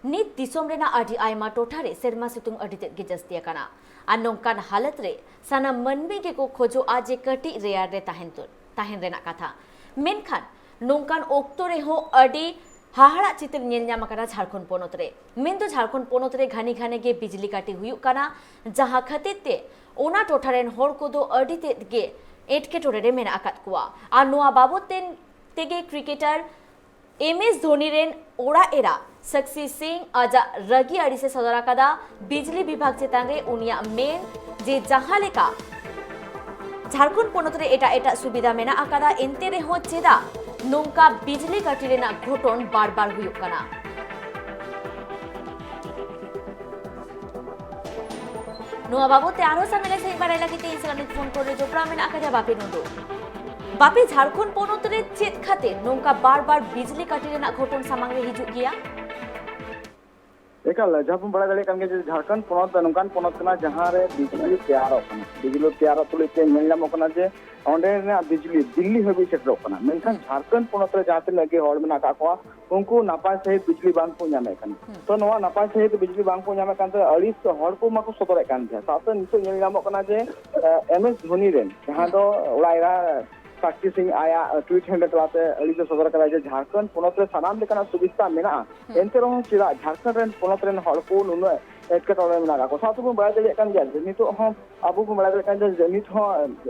ᱱᱤᱛ ᱫᱤᱥᱚᱢ ᱨᱮᱱᱟᱜ ᱟᱹᱰᱤ ᱟᱭᱢᱟ ᱴᱚᱴᱷᱟᱨᱮ ᱥᱮᱨᱢᱟ ᱥᱤᱛᱩᱝ ᱟᱹᱰᱤ ᱛᱮᱫ ᱜᱮ ᱡᱟᱹᱥᱛᱤ ᱟᱠᱟᱱᱟ ᱟᱨ ᱱᱚᱝᱠᱟᱱ ᱦᱟᱞᱚᱛ ᱨᱮ ᱥᱟᱱᱟᱢ ᱢᱟᱹᱱᱢᱤ ᱜᱮᱠᱚ ᱠᱷᱚᱡᱚᱜᱼᱟ ᱡᱮ ᱠᱟᱹᱴᱤᱡ ᱨᱮᱭᱟᱲ ᱨᱮ ᱛᱟᱦᱮᱱ ᱨᱮᱱᱟᱜ ᱠᱟᱛᱷᱟ ᱢᱮᱱᱠᱷᱟन ᱱᱚᱝᱠᱟᱱ ᱚᱠᱛᱚ ᱨᱮᱦᱚᱸ ᱟᱹᱰᱤ हाहाड़ा चित्र नेल ᱧᱟᱢ ᱟᱠᱟᱱᱟ झारखंड पोनोत रे मेन तो झारखंड पोनोत रे घानी घाने गे बिजली काटी हुयुक काना जहां खातिर ते ओना टोठा रेन होड़ को दो अडी तेद गे एटकेटोरे रे मेना आकात कुआ आर नोआ बाबत तेगे क्रिकेटर एमएस धोनी रेन ओड़ा एरा सक्सी सिंह आजा रगी अड़ी से सदरा कदा बिजली विभाग चेतान रे उनिया मेन जे जहां लेका झारखंड पोनोत रे एटा एटा सुविधा मेना आकादा एनते रे हो चेदा नोंका बिजली काटी रेना घटन बार बार हुयुक काना नोआ बाबते आरो सामेले सही बाराय लागिते इंसानित फोन करे जोपरा मेना आकादा बापे नोंदो बापे झारखंड पोनोत रे चेत खाते नोंका बार बार बिजली काटी रेना घटन सामांग रे हिजुक गिया एकाल जहां बड़ा दले कान के झारखंड पोनोत नोंकान पोनोत कना जहां रे बिजली तैयार होकना बिजली तैयार तुले ते मेल नाम कना जे ओंडे ने बिजली दिल्ली हबी सेटर होकना मेनखान झारखंड पोनोत रे जाते लगे हॉल में नाका को उनको नापाय सहित बिजली बांग को ᱧᱟᱢᱮ ᱠᱟᱱᱟ तो नवा नापाय सहित बिजली बांग को ᱧᱟᱢᱮ ᱠᱟᱱ ᱛᱮ ᱟᱹᱲᱤᱥ ᱦᱚᱲ ᱠᱚ ᱢᱟᱠᱚ ᱥᱚᱫᱚᱨᱮ ᱠᱟᱱ ᱛᱮ साथ नितो ᱧᱮᱞ ᱧᱟᱢᱚᱜ ᱠᱟᱱᱟ जे एमएस धोनी रेन जहां दो उड़ायरा साक्षी सिंह आया ट्वीट हैंडल चलाते अली से सदर करा जे झारखंड पोनोत रे सानाम लेकना सुविधा मेना एनते रहो चिरा झारखंड रेन पोनोत रेन हड़ को नुनो एटकेटोरे मेना को साथ को बड़ा दले कान जे नितो हम आबू को बड़ा दले कान जे नित हो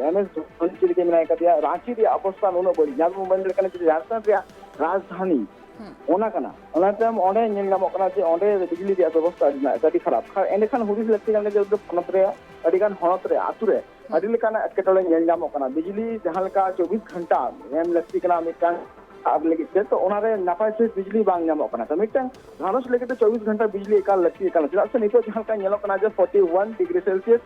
एमएस धोनी चिरी के मेना कदिया रांची रे अवस्था नुनो बड़ी जान को बंद लेकना जे झारखंड रे राजधानी ओना कना ओना तम ओंडे नेल नामो कना जे ओंडे बिजली रे व्यवस्था अति खराब एंडखान हुदिस लगती कान जे पोनोत रे अडी गान हणत रे आतु रे अडी लेकाना एटकेटोले नेल नामो कना बिजली जहां लेका 24 घंटा एम लगती कना मिटान अब लगे तो ओनारे नापाय से बिजली बांग नामो कना तो मिटान धानस लेके तो 24 घंटा बिजली एकाल लगती कना चला से नितो जहां का नेलो कना जे 41 डिग्री सेल्सियस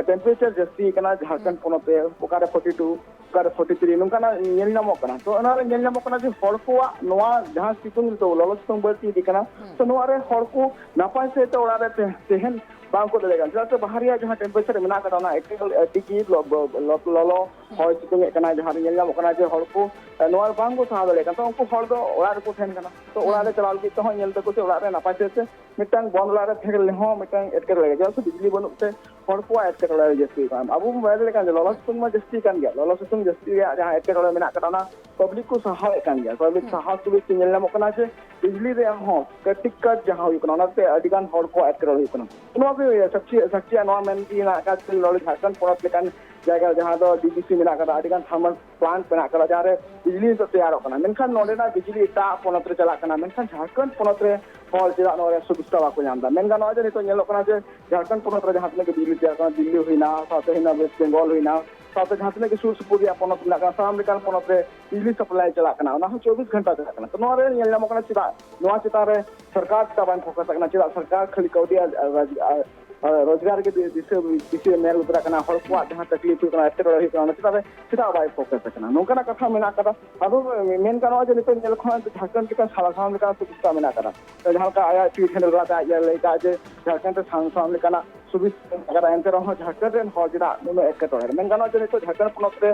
टेम्परेचर जस्ती कना झारखंड पोनोत रे ओकारे 42 ओकारे 43 नोंकाना नेल नामो कना तो ओनारे नेल नामो कना जे हड़ को नोआ जहां सितुंग तो ललो सितुंग बरती दिकना तो नोआरे हड़ को नापाय से तो ओनारे तेहन बांग को दलेगा चला बाहरिया जहां टेम्परेचर मेना कदा ना एकल डिग्री ललो हय सितुंग कना जहां नेल नामो कना जे हड़ को नोआर बांग को सा दलेगा तो उनको हड़ दो ओड़ा रे को ठेन कना तो ओड़ा रे चलाल की तो नेल तको से ओड़ा रे नापाय से मिटांग बंद ओड़ा रे फेगल ले हो मिटांग एटकर लगे जल से बिजली बनु से हड़ को एटकर लगे जस्ती काम अब मोबाइल ले कान ललो सितुंग में जस्ती कान गया ललो सितुंग जस्ती जहां एटकर मेना कदा ना पब्लिक को सहा कान गया पब्लिक सहा सुबि नेल नामो कना से बिजली रे हो कटिकट जहां हुई कना नाते अडिगान हड़ को एटकर हुई कना नो भी सक्ची एनवायरनमेंट की ना का लड़ी झारखंड पोनोत लेकान जगह जहां दो डीबीसी मेना कदा अडिगान थर्मल प्लांट मेना कदा जहां रे बिजली तो तैयार होकना मेनखान नोडे ना बिजली ता पोनोत रे चला कना मेनखान झारखंड पोनोत रे हॉल चला नोरे सुविधा बाको नामदा मेनगा नो जे नितो नेलो कना जे झारखंड पोनोत रे जहां तने बिजली तैयार कना दिल्ली हुईना साथे हिना वेस्ट बंगाल हुईना साथे जहां तने सुर सुपुरिया पोनोत मेना कना साम लेकान पोनोत रे बिजली सप्लाई चला कना ना 24 घंटा चला कना तो नोरे नेल नामो कना चिदा नोआ चिता रे सरकार चिता बान फोकस कना चिदा सरकार खाली कौडिया रोजगार के दिशे मेल उतरा कना हड़ को जहां तकलीफ कना एटकेटोरे हुई कना चिता बाय फोकस कना नोंकाना कथा मेना कदा अब मेन कना जे नितो नेल खन झारखंड के साला साम लेका सुविधा मेना कदा तो जहां का आया ट्वीट हैंडल राता या लेका जे झारखंड साम लेकाना सुविधा अगर एंते रहो झारखंड रेन हड़ जिदा नुनो एटकेटोरे मेन कना जे नितो झारखंड पोनोत रे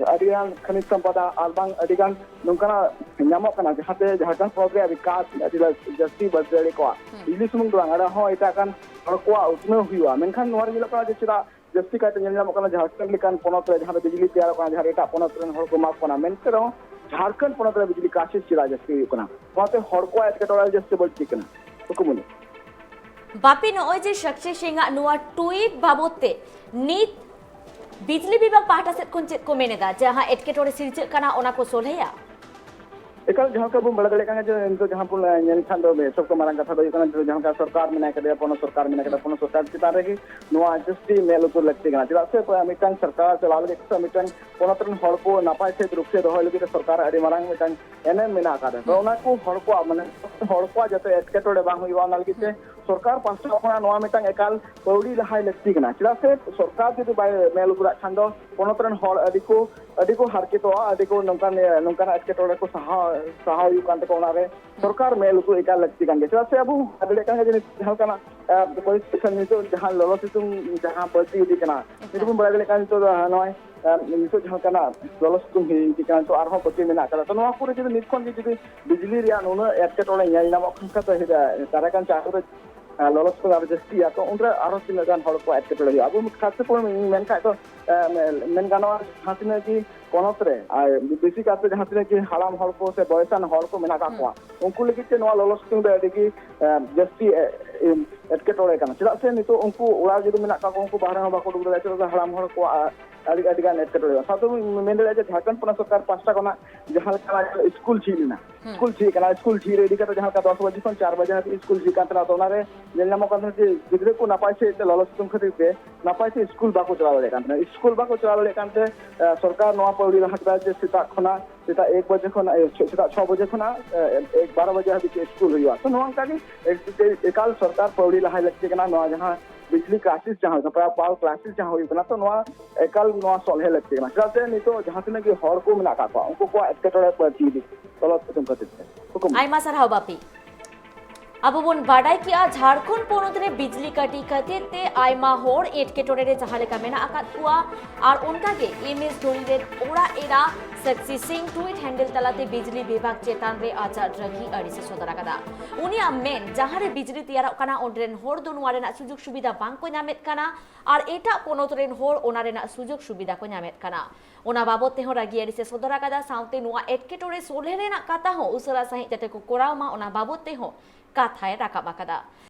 अडिगान खनिज संपदा आलबांग अडिगान नोंकाना ᱧᱟᱢᱚᱜ कना जहाते झारखंड पोनोत रे विकास अदि जस्ती बदले को बिजली सुमुंग दोंग अरे हो एटा कान हड़ को उतनो हुआ मेनखान नोर मिलो कना जे चिरा जस्ती काते नेल ᱧᱟᱢᱚᱜ कना झारखंड लेकान पोनोत रे जहां बिजली तैयार कना जहां एटा पोनोत रे हड़ को माफ कना मेनते रहो झारखंड पोनोत रे बिजली काशि चिरा जस्ती कना कोते हड़ को एटकेटोरे जस्ती बलती कना हुकुमुनी बापी नोय जे सक्सी सिंह नुआ ट्वीट बाबते नीत बिजली विभाग पाहटा से कोन चेत को मेनेदा जहां एटकेटोरे सिरचे कना ओना को सोलहेया एकाल जहां का बड़ा दले कान जे इनको जहां पुल नेल खान दो सब को मारंग कथा दो कना जहां का सरकार मेना कदे पोनो सरकार मेना कदे पोनो सरकार चिता रे नोआ जस्ती मेल उतो लगती कना चिदा से मिटांग सरकार चलाल के मिटांग पोनोतरन हड़ को नापाय से रूप से रहो लगे सरकार अडी मारंग मिटांग एने मेना कदे तो ओना को हड़ को माने हड़ को जते एटकेटोरे बांग हुई वाला लगे से सरकार पास्टा खना नोआ मिटांग एकाल पौड़ी लहाय लगती कना चिदा से सरकार जदि बाय मेल उतो खान दो पोनोतरन हड़ अडी को ᱟᱹᱰᱤ ᱠᱚ ᱦᱟᱨᱠᱮᱛᱚᱜᱼᱟ, ᱟᱹᱰᱤ ᱠᱚ ᱱᱚᱝᱠᱟᱱᱟᱜ ᱮᱴᱠᱮᱴᱚᱬᱮ ᱠᱚ ᱥᱟᱦᱟᱣ ᱦᱩᱭᱩᱜ ᱠᱟᱱ ᱛᱟᱠᱚ ᱚᱱᱟᱨᱮ ᱥᱚᱨᱠᱟর ᱢᱮ ᱞᱩᱛᱩᱨ ᱮᱠᱟᱞ ᱞᱟᱹᱠᱛᱤ ᱠᱟᱱ ᱜᱮᱭᱟ। ᱪᱮᱫᱟᱜ ᱥᱮ ᱟᱵᱚ ᱫᱟᱲᱮᱭᱟᱜ ᱠᱟᱱ ᱜᱮᱭᱟ ᱡᱟᱦᱟᱸ ᱞᱮᱠᱟᱱᱟᱜ ᱯᱚᱨᱤᱥᱛᱷᱤᱛᱤ ᱱᱤᱛᱚᱜ ᱡᱟᱦᱟᱸ ᱞᱚᱞᱚ ᱥᱤᱛᱩᱝ ᱡᱟᱦᱟᱸ ᱵᱟᱹᱲᱛᱤ ᱤᱫᱤ ᱠᱟᱱᱟ, ᱱᱤᱛᱚᱜ ᱵᱚᱱ ᱵᱟᱲᱟᱭ ᱫᱟᱲᱮᱭᱟᱜ ᱠᱟᱱᱟ ᱱᱤᱛᱚᱜ ᱫᱚ ᱱᱚᱜᱼᱚᱭ ᱱᱤᱛᱚᱜ ᱡᱟᱦᱟᱸ ᱞᱮᱠᱟᱱᱟᱜ ᱞᱚᱞᱚ ᱥᱤᱛᱩᱝ ᱤᱫᱤ ᱠᱟᱱᱟ ᱱᱤᱛᱚᱜ ᱟᱨᱦᱚᱸ ᱠᱚᱴᱤ ᱢᱮᱱᱟᱜ ᱟᱠᱟᱫᱟ। ᱛᱚ ᱱᱚᱣᱟ ᱠᱚᱨᱮ ᱡᱩᱫᱤ ᱱᱤᱛ ᱠᱷᱚᱱ ᱜᱮ ᱡᱩᱫᱤ ᱵᱤᱡᱽᱞᱤ ᱨᱮᱭᱟᱜ ᱱᱩᱱᱟᱹᱜ ᱮᱴᱠᱮᱴᱚᱬᱮ ᱧᱮᱞ ᱧᱟᱢᱚᱜ ᱠᱷᱟᱱ ᱫᱟᱨᱟᱭ ᱠᱟᱱ ᱪᱟᱸᱫᱳ ᱨᱮ ᱞᱚᱞᱚ ᱥᱤᱛᱩᱝ ᱟᱨ ᱡᱟᱹᱥᱛᱤᱜᱼᱟ, ᱛᱚ ᱩᱱᱨᱮ ᱟᱨᱦᱚᱸ ᱛᱤᱱᱟᱹᱜ ᱜᱟᱱ ᱦᱚᱲ ᱠᱚ ᱮᱴᱠᱮᱴᱚᱬᱮ ᱦᱩᱭᱩᱜᱼᱟ। ᱟᱵᱚ ᱠᱷᱟᱥ ᱠᱚᱨᱮ ᱢᱮᱱᱠᱷᱟᱡ ᱫᱚ ᱢᱮᱱ ᱜᱟᱱᱚᱜᱼᱟ ᱡᱟᱦᱟᱸ ᱛᱤᱱᱟᱹᱜ ᱜᱮ ᱯᱚᱱᱚᱛ ᱨᱮ ᱟᱨ ᱵᱮᱥᱤ ᱠᱟᱛᱮ ᱡᱟᱦᱟᱸ ᱛᱤᱱᱟᱹᱜ ᱜᱮ ᱦᱟᱲᱟᱢ ᱦᱚᱲ ᱠᱚ ᱥᱮ ᱵᱚᱭᱮᱥᱟᱱ ᱦᱚᱲ ko ᱢᱮᱱᱟᱜ ᱠᱟᱜ ᱠᱚᱣᱟ ᱩᱱᱠᱩ ᱞᱟᱹᱜᱤᱫ te ᱱᱚᱣᱟ ᱞᱚᱞᱚ ᱥᱤᱛᱩᱝ ᱨᱮ ᱟᱹᱰᱤ ᱜᱮ ᱡᱟᱹᱥᱛᱤ ᱮᱴᱠᱮᱴᱚᱬᱮ ᱠᱟᱱᱟ। ᱪᱮᱫᱟᱜ ᱥᱮ ᱱᱤᱛᱚᱜ ᱩᱱᱠᱩ ᱚᱲᱟᱜ ᱡᱩᱫᱤ ᱢᱮᱱᱟᱜ ᱠᱟᱜ ᱠᱚᱣᱟ ᱩᱱᱠᱩ ᱵᱟᱦᱨᱮ ᱦᱚᱸ ᱵᱟᱠᱚ ᱩᱰᱩᱠ ᱫᱟᱲᱮᱭᱟᱜᱼᱟ। ᱪᱮᱫᱟᱜ ᱥᱮ ᱦᱟᱲᱟᱢ ᱦᱚᱲ ᱠᱚᱣᱟᱜ ᱟᱹᱰᱤ ᱜᱟᱱ ᱮᱴᱠᱮᱴᱚᱬᱮ ᱥᱟᱶᱛᱮ ᱢᱮᱱ ᱫᱟᱲᱮᱭᱟᱜᱼᱟ ᱡᱮ ᱡᱷᱟᱲᱠᱷᱚᱸᱰ ᱯᱚᱱᱚᱛ ᱥᱚᱨᱠᱟর ᱯᱟᱥᱴᱟ ᱠᱷᱚᱱᱟᱜ ᱡᱟᱦᱟᱸ ᱞᱮᱠᱟ ᱥᱠᱩᱞ ᱡᱷᱤᱡ ᱞᱮᱱᱟ, ᱥᱠᱩल ᱡᱷᱤᱡ ᱠᱟᱱᱟ, ᱥᱠᱩल ᱡᱷᱤᱡ ᱨᱮ ᱤᱫᱤ ᱠᱟᱛᱮ ᱡᱟᱦᱟᱸ ᱞᱮᱠᱟ 10 ᱵᱟᱡᱮ ᱠᱷᱚᱱ 4 ᱵᱟᱡᱮ ᱦᱟᱹᱵᱤᱡ ᱥᱠᱩल ᱡᱷᱤᱡ ᱠᱟᱱ ᱛᱟᱦᱮᱱᱟ। ᱛᱚ ᱚᱱᱟᱨᱮ ᱧᱮᱞ ᱧᱟᱢᱚᱜ ᱠᱟᱱ ᱛᱟᱦᱮᱸ ᱡᱮ ᱜᱤᱫᱽᱨᱟᱹ ᱠᱚ ᱱᱟᱯᱟᱭ ᱥᱮᱫ ᱞᱚᱞᱚ ᱥᱤᱛᱩᱝ ᱠᱷᱟᱹᱛᱤᱨ te ᱱᱟᱯᱟᱭ ᱛᱮ ᱥᱠᱩल ᱵᱟᱠᱚ ᱪᱟᱞᱟᱣ ᱫᱟᱲᱮᱭᱟᱜ ᱠᱟᱱ ᱛᱟᱦᱮᱸ। ᱥᱠᱩल ᱵᱟᱠᱚ ᱪᱟᱞᱟᱣ ᱫᱟᱲᱮᱭᱟᱜ ᱠᱟᱱᱛᱮ ᱥᱚᱨᱠᱟর ᱱᱚᱣᱟ ᱯᱟᱹᱣᱲᱤ ᱞᱟᱦᱟ ᱠᱮᱫᱟ ᱡᱮ ᱥᱮᱛᱟᱜ 1 ᱵᱟᱡᱮ ᱠᱷᱚᱱᱟᱜ ᱥᱮᱛᱟᱜ 6 ᱵᱟᱡᱮ ᱠᱷᱚᱱᱟᱜ 12 ᱵᱟᱡᱮ ᱦᱟᱹᱵᱤᱡ ᱥᱠᱩल ᱦᱩᱭᱩᱜᱼᱟ। ᱛᱚ ᱱᱚᱣᱟ ᱚᱱᱠᱟ ᱜᱮ ᱮᱠᱟᱞ ᱥᱚᱨᱠᱟর ᱯᱟᱹᱣᱲᱤ ᱞᱟᱦᱟᱭ ᱞᱟᱹᱠᱛᱤ ᱠᱟᱱᱟ। ᱱᱚᱣᱟ ᱡᱟᱦᱟᱸ ᱵᱤᱡᱽᱞᱤ ᱠᱨᱟᱭᱥᱤᱥ ᱡᱟᱦᱟᱸ ᱯᱟᱣᱟᱨ ᱠᱨᱟᱭᱥᱤᱥ ᱡᱟᱦᱟᱸ ᱦᱩᱭᱩᱜ ᱠᱟᱱᱟ, ᱛᱚ ᱱᱚᱣᱟ ᱮᱠᱟᱞ ᱱᱚᱣᱟ ᱥᱚᱞᱦᱮ ᱞᱟᱹᱠᱛᱤ ᱠᱟᱱᱟ। ᱪᱮᱫᱟᱜ ᱥᱮ ᱱᱤᱛᱚᱜ ᱡᱟᱦᱟᱸ ᱛᱤᱱᱟᱹᱜ ᱜᱮ ᱦᱚᱲ ᱠᱚ ᱢᱮᱱᱟᱜ ᱠᱟᱜ ᱠᱚᱣᱟ ᱩᱱᱠᱩ ᱠᱚᱣᱟᱜ ᱮᱴᱠᱮᱴᱚᱬᱮ ᱵᱟᱹᱲᱛᱤ ᱤᱫᱤ ᱞᱚᱞᱚ ᱥᱤᱛᱩᱝ ᱠᱷᱟᱹᱛᱤᱨ te। आयमा सारहाव बापी। अब बन बाडाय किया झारखंड पोनत रे बिजली कटी खातिर ते आयमा होड़ एटकेटोरे रे जहां लेका मेना आकात कुआ और उनका के एमएस धोरी रे ओड़ा एरा सक्सी सिंह ट्वीट हैंडल तलाते बिजली विभाग चेतान रे आचार रही अड़ी से सोदरा कदा उनिया मेन जहां रे बिजली तैयार कना ओनरेन होड़ दो नुआ रेना सुजुग सुविधा बांग को ᱧᱟᱢᱮᱫ ᱠᱟᱱᱟ और एटा पोनत रेन होड़ ओना रेना सुजुग सुविधा को ᱧᱟᱢᱮᱫ ᱠᱟᱱᱟ ओना बाबत ते हो रागी अड़ी से सोदरा कदा साउते नुआ एटकेटोरे सोले रेना काता हो उसरा सहित जते को कोराव मा ओना बाबत ते हो काथाय राकाब आकादा।